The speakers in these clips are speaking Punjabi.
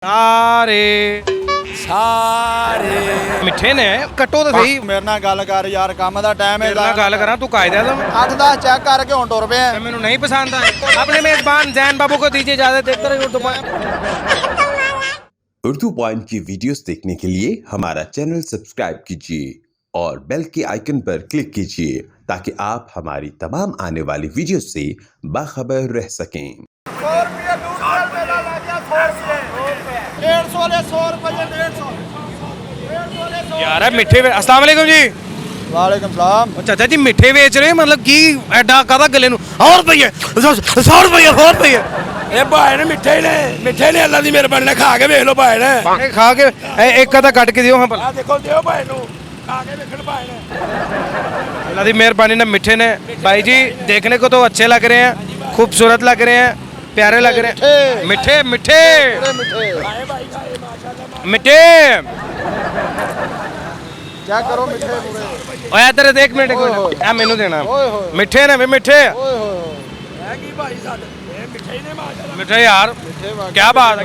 सारे सारे मिठे ने कट्टो तो सही मेरे नाल गल कर यार काम दा टाइम है मेरे नाल गल करा तू कायदा तो 8-10 चेक करके हुन टुर पे मैंने नहीं पसंद आया अपने मेजबान जैन बाबू को दीजिए इजाजत देखते रहिए उर्दू पॉइंट की वीडियोस देखने के लिए हमारा चैनल सब्सक्राइब कीजिए और बेल के आइकन पर क्लिक कीजिए ताकि आप हमारी तमाम आने वाली वीडियो से बाखबर रह सकें। 150 वाले 100 रुपए 150 यार मिठे अस्सलाम वालेकुम जी वालेकुम सलाम चाचा जी मिठे बेच रहे मतलब की एडा कादा गले नु 100 रुपए 100 रुपए ਇਹ ਭਾਈ ਨੇ ਮਿੱਠੇ ਨੇ ਅੱਲਾ ਦੀ ਮਿਹਰਬਾਨੀ ਨਾਲ ਖਾ ਕੇ ਵੇਖ ਲਓ ਭਾਈ ਨੇ खा के एक आधा कट के दियो हां पर ਆ ਦੇਖੋ ਦਿਓ ਭਾਈ ਨੂੰ ਖਾ ਕੇ ਵੇਖਣ ਭਾਈ ਨੇ अल्लाह की मेहरबानी ने मिठे ने भाई जी देखने को तो अच्छे लग रहे हैं खूबसूरत लग रहे हैं प्यारे लग रहे हैं मिठे मिठे मिठे ਚੈੱਕ ਕਰੋ ਮਿੱਠੇ ਪੂਰੇ ओए इधर देख मिनट को आ मेनू देना मिठे ने वे मिठे ਓਏ ਹੋਏ ਹੈ ਕੀ ਭਾਈ ਸਾਡੇ ਇਹ ਮਿੱਠੇ ਨੇ ਮਾਸ਼ਾਅੱਲਾ मिठे यार क्या बात है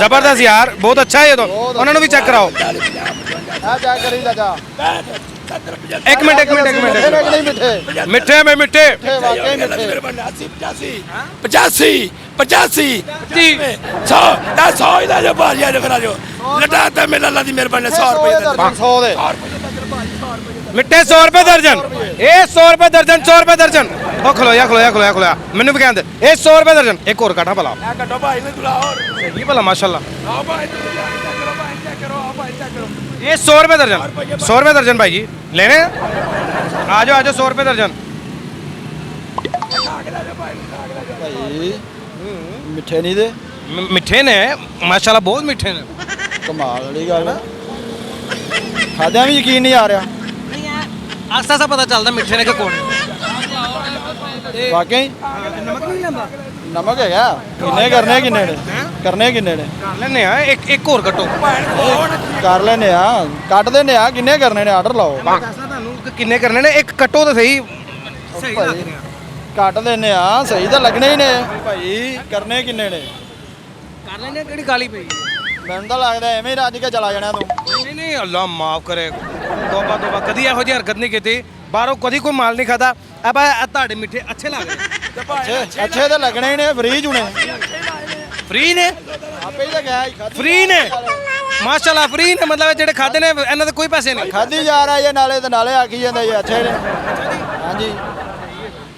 जबरदस्त यार बहुत अच्छा है ये तो उन्होंने भी चेक कराओ ਆ ਚੈੱਕ ਕਰੀ ਚਾਚਾ एक मिनट ਮਿੱਠੇ ਨੇ ਕਿ ਨਹੀਂ ਮਿੱਠੇ मिठे में मिठे ਮਿੱਠੇ ਵਾਕਈ ਮਿੱਠੇ 85 85 जी 100 ਦਾ 100 ਦਾ ਜੋ ਬਾਜੀਆ ਜੋ ਕਰਾ ਜੋ ਲਟਾਤਾ ਮੇਰਾ ਅੱਲਾ ਦੀ ਮਿਹਰਬਾਨੀ 100 ਰੁਪਏ ਦਾ 100 ਦੇ मिठे 100 रुपए दर्जन ये 100 रुपए दर्जन 100 रुपए दर्जन ओ खलोया मैनू भी कहते ये 100 रुपए दर्जन एक और काटा भला ਇਹ ਕੱਟੋ ਭਾਈ ਨੇ ਦੁਲਾ ਹੋਰ सही भला माशाल्लाह ਆਓ ਭਾਈ ਤੁਸੀਂ ਚੈੱਕ ਕਰੋ ਭਾਈ ਚੈੱਕ ਕਰੋ ਆਓ ਭਾਈ ਚੈੱਕ ਕਰੋ ये 100 रुपए दर्जन 100 रुपए दर्जन भाई जी लेने आ जाओ 100 रुपए दर्जन ਭਾਈ ਮਿੱਠੇ ਨਹੀਂ ਦੇ मिठे ने माशाल्लाह बहुत मिठे ने ਕਮਾਲ ਵਾਲੀ ਗੱਲ ਖਾਦਿਆਂ ਵੀ ਯਕੀਨ ਨਹੀਂ ਆ ਰਿਹਾ आस्ता सा पता चलता मिठे ने कि कौन ਵਾਕਈ नमक नहीं लेंदा ਨਮਕ ਹੈਗਾ ਕਿੰਨੇ ਕਿੰਨੇ ਨੇ कर लेने एक और कटो ਕਰ ਲੈਨੇ ਆ ਕੱਟ ਦੇਨੇ ਆ ਕਿੰਨੇ ਕਰਨੇ ਨੇ ਆਰਡਰ ਲਾਓ ਦੱਸਣਾ ਤੁਹਾਨੂੰ ਕਿ ਕਿੰਨੇ ਕਰਨੇ ਨੇ ਇੱਕ ਕਟੋ ਤਾਂ ਸਹੀ ਸਹੀ ਲੱਗ ਰਿਹਾ ਕੱਟ ਦੇਨੇ ਆ ਸਹੀ ਤਾਂ ਲੱਗਣੇ ਹੀ ਨੇ ਭਾਈ ਕਰਨੇ ਕਿੰਨੇ ਨੇ ਕਰ ਲੈਣੇ ਕਿਹੜੀ ਗਾਲੀ ਪਈ ਮੈਨੂੰ ਤਾਂ ਲੱਗਦਾ ਐਵੇਂ ਹੀ ਰੱਜ ਕੇ ਚਲਾ ਜਾਣਾ ਤੂੰ ਨਹੀਂ ਅੱਲਾ ਮਾਫ ਕਰੇ ਤੋਬਾ ਕਦੀ ਇਹੋ ਜਿਹੀ ਹਰਕਤ ਨਹੀਂ ਕੀਤੀ ਬਾਹਰੋਂ ਕਦੀ ਕੋਈ ਮਾਲ ਨਹੀਂ ਖਾਦਾ ਆਪਾਂ ਤੁਹਾਡੇ ਮਿੱਠੇ ਅੱਛੇ ਲੱਗ ਰਹੇ ਅੱਛੇ ਤਾਂ ਲੱਗਣੇ ਹੀ ਨੇ ਫ੍ਰੀ ਜੁਣੇ ਫ੍ਰੀ ਨੇ ਆਪੇ ਹੀ ਤਾਂ ਗਿਆ ਫ੍ਰੀ ਨੇ ਮਾਸ਼ਾਅੱਲਾ ਫ੍ਰੀ ਨੇ ਮਤਲਬ ਜਿਹੜੇ ਖਾਦੇ ਨੇ ਇਹਨਾਂ ਦੇ ਕੋਈ ਪੈਸੇ ਨਹੀਂ ਖਾਦੀ ਜਾ ਰਿਹਾ ਇਹ ਨਾਲੇ ਤੇ ਨਾਲੇ ਆਖੀ ਜਾਂਦਾ ਇਹ ਅੱਛੇ ਨੇ ਹਾਂਜੀ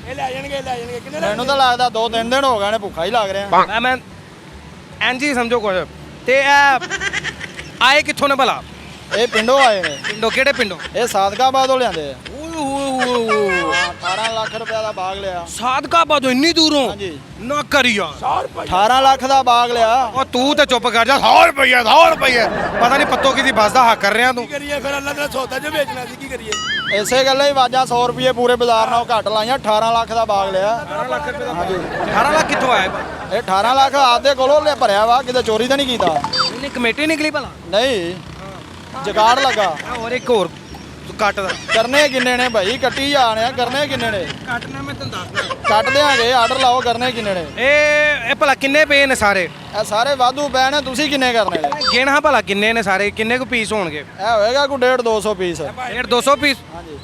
ਇਹ ਲੈ ਜਾਣਗੇ ਕਿੰਨੇ ਮੈਨੂੰ ਤਾਂ ਲੱਗਦਾ 2-3 ਦਿਨ ਹੋ ਗਏ ਨੇ ਭੁੱਖਾ ਹੀ ਲੱਗ ਰਿਹਾ ਮੈਂ ਐਨਜੀ ਸਮਝੋ ਕੁਝ ਤੇ ਇਹ ਆਏ ਕਿੱਥੋਂ ਨੇ ਭਲਾ ਇਹ ਪਿੰਡੋਂ ਆਏ ਨੇ ਪਿੰਡੋਂ ਕਿਹੜੇ ਪਿੰਡੋਂ ਇਹ ਸਾਦਕਾਬਾਦੋਂ ਲਿਆਂਦੇ ਆ ਓਏ 18 ਲੱਖ ਰੁਪਏ ਦਾ ਬਾਗ ਲਿਆ ਸਾਦਕਾਬਾਦੋਂ ਇੰਨੀ ਦੂਰੋਂ ਹਾਂਜੀ ਨਾ ਕਰੀ ਯਾਰ 18 ਲੱਖ ਦਾ ਬਾਗ ਲਿਆ ਉਹ ਤੂੰ ਤੇ ਚੁੱਪ ਕਰ ਜਾ 100 ਰੁਪਏ ਪਤਾ ਨਹੀਂ ਪੱਤੋ ਕਿਦੀ ਬਸ ਦਾ ਹੱਕ ਕਰ ਰਿਹਾ ਤੂੰ ਕਰੀਏ ਫਿਰ ਅੱਲਾ ਦਾ ਸੌਦਾ ਜੋ ਵੇਚਣਾ ਸੀ ਕੀ ਕਰੀਏ ਇਸੇ ਗੱਲਾਂ ਹੀ ਵਾਜਾਂ 100 ਰੁਪਏ ਪੂਰੇ ਬਾਜ਼ਾਰ ਨਾਲੋਂ ਘੱਟ ਲਾਈਆਂ 18 ਲੱਖ ਦਾ ਬਾਗ ਲਿਆ 18 ਲੱਖ ਰੁਪਏ ਦਾ ਹਾਂਜੀ 18 ਲੱਖ ਕਿੱਥੋਂ ਆਇਆ ਇਹ 18 ਲੱਖ ਆਪਦੇ ਕੋਲੋਂ ਲੈ ਭਰਿਆ ਵਾ ਕਿਤੇ ਚੋਰੀ ਤਾਂ ਨਹੀਂ ਕੀਤਾ ਇਹਨੇ ਕਮੇਟੀ ਨਿਕਲੀ ਭਲਾ ਨਹੀਂ ਜਗਾੜ ਲੱਗਾ ਹੋਰ ਇੱਕ ਹੋਰ ਕੱਟ ਦਾ ਕਰਨੇ ਕਿੰਨੇ ਨੇ ਭਾਈ ਕੱਟੀ ਜਾਣੇ ਆ ਕਰਨੇ ਕਿੰਨੇ ਨੇ ਕੱਟਣਾ ਮੈਂ ਤੈਨੂੰ ਦੱਸਦਾ ਕੱਟ ਦਿਆਂਗੇ ਆਰਡਰ ਲਾਓ ਕਰਨੇ ਕਿੰਨੇ ਨੇ ਇਹ ਭਲਾ ਕਿੰਨੇ ਪਏ ਨੇ ਸਾਰੇ ਇਹ ਸਾਰੇ ਵਾਧੂ ਪੈ ਨੇ ਤੁਸੀਂ ਕਿੰਨੇ ਕਰਨੇ ਨੇ ਗਿਣ ਹਾਂ ਭਲਾ ਕਿੰਨੇ ਨੇ ਸਾਰੇ ਕਿੰਨੇ ਕੁ ਪੀਸ ਹੋਣਗੇ ਇਹ ਹੋਏਗਾ ਕੋਈ 150-200 ਪੀਸ 150 ਪੀਸ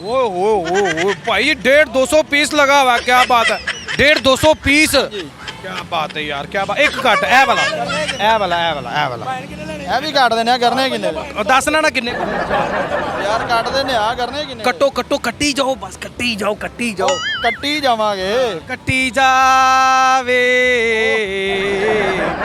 ਓਏ ਭਾਈ 150 ਪੀਸ ਲਗਾ हुआ क्या बात है 150 पीस क्या बात है यार क्या बात एक कट ए वाला ਇਹ ਵੀ ਕੱਟ ਦੇਣੇ ਆ ਕਰਨੇ ਕਿੰਨੇ ਨੇ दस ना किन्ने ਯਾਰ ਕੱਟ ਦੇਣੇ ਆ ਕਰਨੇ ਕਿੰਨੇ ਨੇ? कट्टो कट्टी जाओ बस कट्टी जाओ ਕੱਟੀ ਜਾਵਾਂਗੇ कट्टी जावे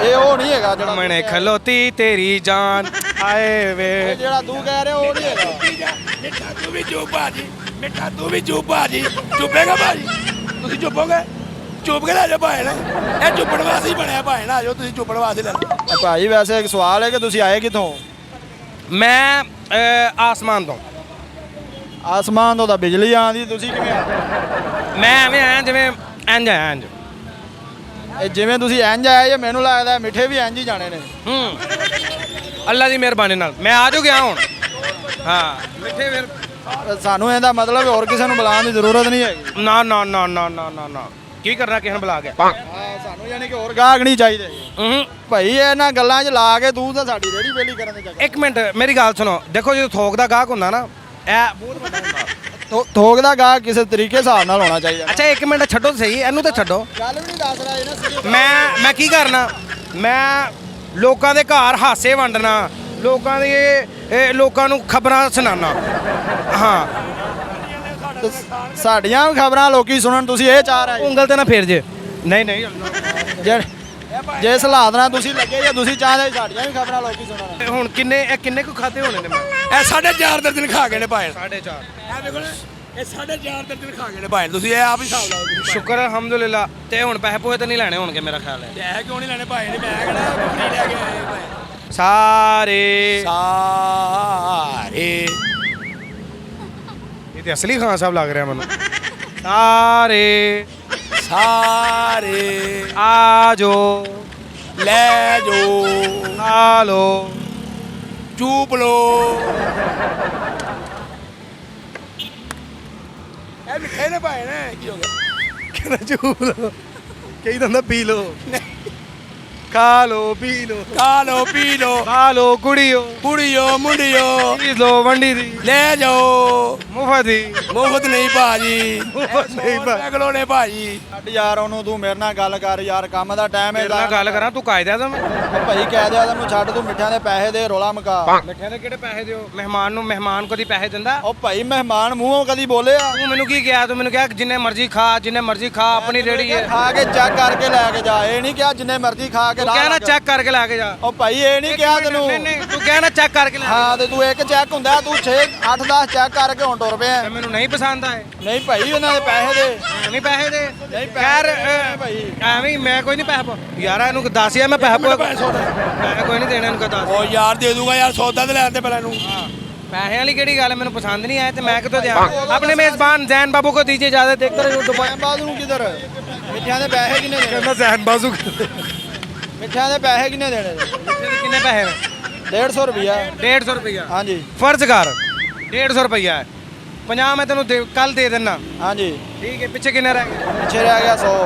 ਇਹ ਉਹ ਨਹੀਂ ਹੈਗਾ ਜਿਹੜਾ मने खलोती तेरी जान आए वे ਇਹ ਜਿਹੜਾ ਤੂੰ ਕਹਿ ਰਿਹਾ ਉਹ ਨਹੀਂ ਹੈਗਾ ਮਿੱਠਾ ਤੂੰ ਵੀ ਚੁੱਪ ਬਾਜੀ ਮਿੱਠਾ ਤੂੰ ਵੀ ਚੁੱਪ ਬਾਜੀ ਚੁੱਪੇਗਾ ਬਾਜੀ ਤੁਸੀਂ ਚੁੱਪੋਗੇ ਚੁੱਪ ਕੇ ਲੈ ਜਾ ਭਾਈ ਨੇ ਇਹ ਚੁੱਪਣ ਵਾਸਤੇ ਹੀ ਬਣਿਆ ਭਾਈ ਨਾ ਆਜੋ ਤੁਸੀਂ ਚੁੱਪਣ ਵਾਸਤੇ ਲੈ ਲਓ ਭਾਈ ਵੈਸੇ ਇੱਕ ਸਵਾਲ ਹੈ ਕਿ ਤੁਸੀਂ ਆਏ ਕਿੱਥੋਂ मैं आसमान तो ਆਸਮਾਨ ਤੋਂ ਤਾਂ ਬਿਜਲੀ ਆਉਂਦੀ ਤੁਸੀਂ ਕਿਵੇਂ ਆ मैं एवें आया जिवें इंज आया इंज ਇਹ ਜਿਵੇਂ ਤੁਸੀਂ ਇੰਜ ਆਏ ਜੇ ਮੈਨੂੰ ਲੱਗਦਾ ਮਿੱਠੇ ਵੀ ਇੰਜ ਹੀ ਜਾਣੇ ਨੇ अल्लाह की मेहरबानी नाल मैं आ जो गया हूँ हाँ मिठे फिर ਸਾਨੂੰ ਇਹਦਾ ਮਤਲਬ ਹੋਰ ਕਿਸੇ ਨੂੰ ਬੁਲਾਉਣ ਦੀ ਜ਼ਰੂਰਤ ਨਹੀਂ ਹੈਗੀ ना ना ना ना ना ना ना ਕੀ ਕਰਨਾ ਕਿਸੇ ਨੂੰ ਬੁਲਾ ਕੇ ਹਾਂ ਸਾਨੂੰ ਯਾਨੀ ਕਿ ਹੋਰ ਗਾਹਕ ਨਹੀਂ ਚਾਹੀਦੇ ਭਾਈ ਇਹਨਾਂ ਗੱਲਾਂ 'ਚ ਲਾ ਕੇ ਤੂੰ ਤਾਂ ਸਾਡੀ ਰੇੜੀ ਵੇਲੀ ਕਰਨ ਦੇ ਚੱਕਰ ਇੱਕ ਮਿੰਟ ਮੇਰੀ ਗੱਲ ਸੁਣੋ ਦੇਖੋ ਜਦੋਂ ਥੋਕ ਦਾ ਗਾਹਕ ਹੁੰਦਾ ਨਾ ਇਹ ਬਹੁਤ ਵੱਡਾ ਹੁੰਦਾ ਥੋਕ ਦਾ ਗਾਹਕ ਕਿਸੇ ਤਰੀਕੇ ਹਿਸਾਬ ਨਾਲ ਹੋਣਾ ਚਾਹੀਦਾ ਅੱਛਾ ਇੱਕ ਮਿੰਟ ਛੱਡੋ ਸਹੀ ਇਹਨੂੰ ਤਾਂ ਛੱਡੋ ਗੱਲ ਵੀ ਨਹੀਂ ਦੱਸ ਰਿਹਾ ਇਹਨਾਂ ਮੈਂ ਕੀ ਕਰਨਾ ਮੈਂ ਲੋਕਾਂ ਦੇ ਘਰ ਹਾਸੇ ਵੰਡਣਾ ਲੋਕਾਂ ਦੇ ਇਹ ਲੋਕਾਂ ਨੂੰ ਖਬਰਾਂ ਸੁਣਾਉਣਾ ਹਾਂ ਸਾਡੀਆਂ ਖਬਰਾਂ ਲੋਕੀ ਸੁਣਨ ਤੁਸੀਂ ਇਹ ਚਾਹ ਰਹੇ ਉਂਗਲ ਤੇ ਨਾ ਫੇਰ ਜੇ ਨਹੀਂ ਨਹੀਂ ਜੇ ਹਾਲਾਤ ਨਾਲ ਤੁਸੀਂ ਲੱਗੇ ਜਾਂ ਤੁਸੀਂ ਚਾਹਦੇ ਸਾਡੀਆਂ ਵੀ ਖਬਰਾਂ ਲੋਕੀ ਸੁਣਨ ਹੁਣ ਕਿੰਨੇ ਕੁ ਖਾਤੇ ਹੋਣੇ ਨੇ ਮੈਂ ਇਹ 4.5 ਦਰਜਨ ਖਾ ਗਏ ਨੇ ਭਾਈ 4.5 ਇਹ ਵੇਖੋ ਨਾ ਇਹ 4.5 ਦਰਜਨ ਖਾ ਗਏ ਨੇ ਭਾਈ ਤੁਸੀਂ ਇਹ ਆਪ ਹੀ ਹਿਸਾਬ ਲਾਓ ਤੁਸੀਂ ਸ਼ੁਕਰ ਅਲਹਮਦੁਲਿਲਾ ਤੇ ਹੁਣ ਪੈਸੇ ਪੋਏ ਤਾਂ ਨਹੀਂ ਲੈਣੇ ਹੋਣਗੇ ਮੇਰਾ ਖਿਆਲ ਹੈ ਇਹ ਕਿਉਂ ਨਹੀਂ ਲੈਣੇ ਭਾਈ ਨੇ ਮੈਂ ਕਿਹੜਾ ਬੱਕਰੀ ਲੈ ਕੇ ਆਏ ਭਾਈ ਸਾਰੇ ਸਾਰੇ ਇਹ ਤੇ ਅਸਲੀ ਖਾਨ ਸਾਹਿਬ ਲੱਗ ਰਿਹਾ ਮੈਨੂੰ ਸਾਰੇ ਸਾਰੇ ਆ ਜੋ ਲੈ ਜੋ ਆ ਲੋ ਚੂਪ ਲੋ ਇਹ ਮਿੱਠੇ ਨੇ ਭਾਈ ਨੇ ਕੀ ਹੋ ਗਿਆ ਕਹਿੰਦਾ ਚੂਪ ਲੋ ਕਹੀ ਦੰਦਾ ਪੀ ਲੋ ਖਾ ਲੋ ਪੀ ਲੋ ਖਾ ਲੋ ਪੀ ਲੋ ਖਾ ਲੋ ਕੁੜੀਓ ਕੁੜੀਓ ਮੁੰਡਿਓ ਪੀ ਲੋ ਵੰਡੀ ਦੀ ਲੈ ਜਾਓ ਮੁਫਤ ਦੀ ਮੁਫਤ ਨਹੀਂ ਭਾਜੀ ਮੁਫਤ ਨਹੀਂ ਭਾਜੀ। ਅਗਲੋ ਨੇ ਭਾਜੀ ਛੱਡ ਯਾਰ ਉਹਨੂੰ ਤੂੰ ਮੇਰੇ ਨਾਲ ਗੱਲ ਕਰ ਯਾਰ ਕੰਮ ਦਾ ਟਾਈਮ ਹੈ ਮੇਰੇ ਨਾਲ ਗੱਲ ਕਰਾਂ ਤੂੰ ਕਾਇਦਾ ਦਾ ਉਹ ਭਾਈ ਕਹਿ ਦਿਆ ਤੈਨੂੰ ਛੱਡ ਤੂੰ ਮਿੱਠਿਆਂ ਦੇ ਪੈਸੇ ਦੇ ਰੋਲਾ ਮਕਾ ਮਿੱਠਿਆਂ ਦੇ ਕਿਹੜੇ ਪੈਸੇ ਦਿਓ ਮਹਿਮਾਨ ਕਦੀ ਪੈਸੇ ਦਿੰਦਾ ਉਹ ਭਾਈ ਮਹਿਮਾਨ ਮੂੰਹੋਂ ਕਦੀ ਬੋਲੇ ਆ ਤੂੰ ਮੈਨੂੰ ਕੀ ਕਿਹਾ ਤੂੰ ਮੈਨੂੰ ਕਿਹਾ ਜਿੰਨੇ ਮਰਜ਼ੀ ਖਾ ਆਪਣੀ ਰੇੜੀ ਹੈ ਖਾ ਕੇ ਚੈੱਕ ਕਰਕੇ ਲੈ ਕੇ ਜਾ ਇਹ ਨਹੀਂ ਕਿਹਾ ਜਿੰਨੇ ਮਰਜ਼ੀ ਖਾ ਕੇ ਤੂੰ ਕਹਿਣਾ ਚੈੱਕ ਕਰਕੇ ਲੈ ਕੇ ਜਾ ਉਹ ਭਾਈ ਇਹ ਨਹੀਂ ਕਿਹਾ ਤੈਨੂੰ ਨਹੀਂ ਤੂੰ ਕਹਿਣਾ ਚੈੱਕ ਕਰਕੇ ਲੈ ਹਾਂ ਤੇ ਤੂੰ ਇੱਕ ਚੈੱਕ ਹੁੰਦਾ ਤੂੰ 6 8 10 ਚੈੱਕ ਕਰਕੇ ਹੁਣ ਟੁਰ ਪਿਆ ਤੇ ਮੈਨੂੰ ਨਹੀਂ ਪਸੰਦ ਆਏ ਨਹੀਂ ਭਾਈ ਉਹਨਾਂ ਦੇ ਪੈਸੇ ਦੇ ਨਹੀਂ ਪੈਸੇ ਦੇ ਨਹੀਂ ਖੈਰ ਪੈਸੇ ਭਾਈ ਐਵੇਂ ਹੀ ਮੈਂ ਕੋਈ ਨਹੀਂ ਪੈਸੇ ਪਾ ਯਾਰ ਇਹਨੂੰ ਦੱਸ ਯਾਰ ਮੈਂ ਪੈਸੇ ਮੈਂ ਕੋਈ ਨਹੀਂ ਦੇਣਾ ਇਹਨੂੰ ਦੱਸ ਉਹ ਯਾਰ ਦੇ ਦੂੰਗਾ ਯਾਰ ਸੌਦਾ ਤੇ ਲੈਣ ਤੇ ਪਹਿਲਾਂ ਨੂੰ ਪੈਸੇ ਵਾਲੀ ਕਿਹੜੀ ਗੱਲ ਹੈ ਮੈਨੂੰ ਪਸੰਦ ਨਹੀਂ ਆਇਆ ਤੇ ਮੈਂ ਕਿਤੋਂ ਦਿਆਂ ਆਪਣੇ ਮੇਜ਼ਬਾਨ ਜ਼ੈਨ ਬਾਬੂ को दीजिए ज्यादा देखते रहो दुबई ਬਾਜ਼ੂ ਨੂੰ ਕਿਧਰ ਮਿੱਠਿਆਂ ਦੇ ਪੈਸੇ ਕਿੰਨੇ ਦੇਣੇ ਕਹਿੰਦਾ ਜ਼ੈਨ ਬਾਜ਼ੂ ਮਿੱਠਿਆਂ ਦੇ ਪੈਸੇ ਕਿੰਨੇ ਦੇਣੇ ਕਿੰਨੇ ਪੈਸੇ ਨੇ 150 ਰੁਪਿਆ 150 ਰੁਪਇਆ ਹਾਂਜੀ ਫਰਜ਼ ਕਰ 150 ਰੁਪਇਆ ਹੈ 50 ਮੈਂ ਤੈਨੂੰ ਕੱਲ ਦੇ ਦੇਣਾ ਹਾਂਜੀ ਠੀਕ ਹੈ ਪਿੱਛੇ ਕਿੰਨੇ ਰਹਿ ਗਏ ਪਿੱਛੇ ਰਹਿ ਗਿਆ 100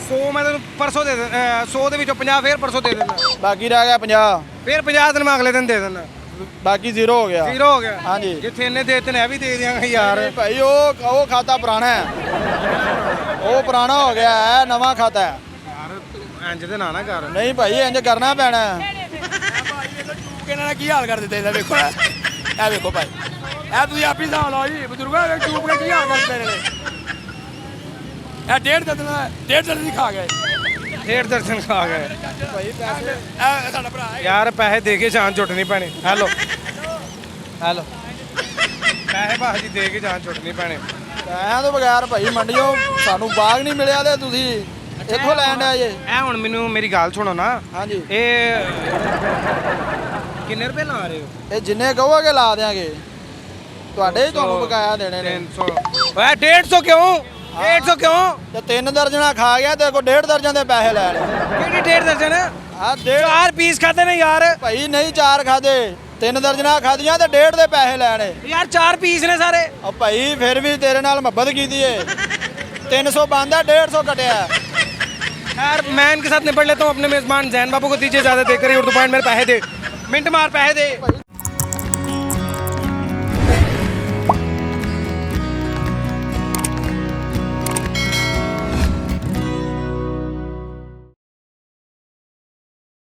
100 ਮੈਂ ਤੈਨੂੰ ਪਰਸੋਂ ਦੇ 100 ਦੇ ਵਿੱਚੋਂ 50 ਫੇਰ ਪਰਸੋਂ ਦੇ ਦੇਣਾ ਬਾਕੀ ਰਹਿ ਗਿਆ 50 ਫੇਰ 50 ਦਿਨ ਮੈਂ ਅਗਲੇ ਦਿਨ ਦੇ ਦੇਣਾ ਬਾਕੀ ਜ਼ੀਰੋ ਹੋ ਗਿਆ ਜ਼ੀਰੋ ਹੋ ਗਿਆ ਹਾਂਜੀ ਜਿੱਥੇ ਇਹਨੇ ਦੇ ਦਿੱਤੇ ਨੇ ਇਹ ਵੀ ਦੇ ਦਿਆਂਗੇ ਯਾਰ ਭਾਈ ਉਹ ਖਾਤਾ ਪੁਰਾਣਾ ਹੈ ਉਹ ਪੁਰਾਣਾ ਹੋ ਗਿਆ ਹੈ ਨਵਾਂ ਖਾਤਾ ਹੈ ਯਾਰ ਇੰਜ ਦੇ ਨਾ ਕਰ ਨਹੀਂ ਭਾਈ ਇੰਜ ਕਰਨਾ ਪੈਣਾ ਹੈ ਚੂਪ ਇਹਨਾਂ ਨੇ ਕੀ ਹਾਲ ਕਰ ਦਿੱਤਾ ਇਹਦਾ ਵੇਖੋ ਨਾ ਇਹ ਵੇਖੋ ਭਾਈ ਇਹ ਤੁਸੀਂ ਆਪ ਹੀ ਹਿਸਾਬ ਲਾਓ ਜੀ ਬਜ਼ੁਰਗਾਂ ਨੇ ਚੂਪ ਕੇ ਕੀ ਹਾਲ ਕਰ ਦਿੱਤਾ ਇਹਨਾਂ ਨੇ ਇਹ ਡੇਢ ਦਰਜਨ ਦੀ ਖਾ ਗਏ ਫੇਰ ਦਰਸ਼ਨ ਖਾ ਗਏ ਭਾਈ ਪੈਸੇ ਇਹ ਸਾਡਾ ਭਰਾ ਹੈ ਯਾਰ ਪੈਸੇ ਦੇ ਕੇ ਜਾਨ ਛੁੱਟਣੀ ਪੈਣੀ ਹੈਲੋ ਹੈਲੋ ਪੈਸੇ ਭਾਜੀ ਦੇ ਕੇ ਜਾਨ ਛੁੱਟਣੀ ਪੈਣੀ ਪੈਸਿਆਂ ਤੋਂ ਬਗੈਰ ਭਾਈ ਮੰਡੀਓ ਸਾਨੂੰ ਬਾਗ ਨਹੀਂ ਮਿਲਿਆ ਤੇ ਤੁਸੀਂ ਇੱਥੋਂ ਲੈਣ ਆਏ ਜੇ ਇਹ ਹੁਣ ਮੈਨੂੰ ਮੇਰੀ ਗੱਲ ਸੁਣੋ ਨਾ ਹਾਂਜੀ ਇਹ ਕਿੰਨੇ ਰੁਪਏ ਲਾ ਰਹੇ ਹੋ ਇਹ ਜਿੰਨੇ ਕਹੋਗੇ ਲਾ ਦਿਆਂਗੇ ਤੁਹਾਡੇ ਹੀ ਤੁਹਾਨੂੰ ਬਕਾਇਆ ਦੇਣੇ ਨੇ 300 ਓਏ 150 ਕਿਉਂ 150 ਕਿਉਂ ਤੇ 3 ਦਰਜਣਾ ਖਾ ਗਿਆ ਤੇ ਕੋ 1.5 ਦਰਜਨ ਦੇ ਪੈਸੇ ਲੈ ਲਏ ਕਿਹੜੀ 1.5 ਦਰਜਨ ਆ 1.5 4 ਪੀਸ ਖਾਦੇ ਨੇ ਯਾਰ ਭਾਈ ਨਹੀਂ 4 ਖਾਦੇ 3 ਦਰਜਣਾ ਖਾਦੀਆਂ ਤੇ 1.5 ਦੇ ਪੈਸੇ ਲੈਣੇ यार 4 पीस ने सारे ਉਹ ਭਾਈ ਫਿਰ ਵੀ ਤੇਰੇ ਨਾਲ ਮੁਹੱਬਤ ਕੀਤੀ ਏ 300 ਬੰਦਾ 150 ਕਟਿਆ यार मैं इनके साथ निपट लेता हूँ अपने मेजबान जैन बाबू को दीजिए ज्यादा देकर ही उर्दू पॉइंट मेरे पैसे दे मिनट मार पैसे दे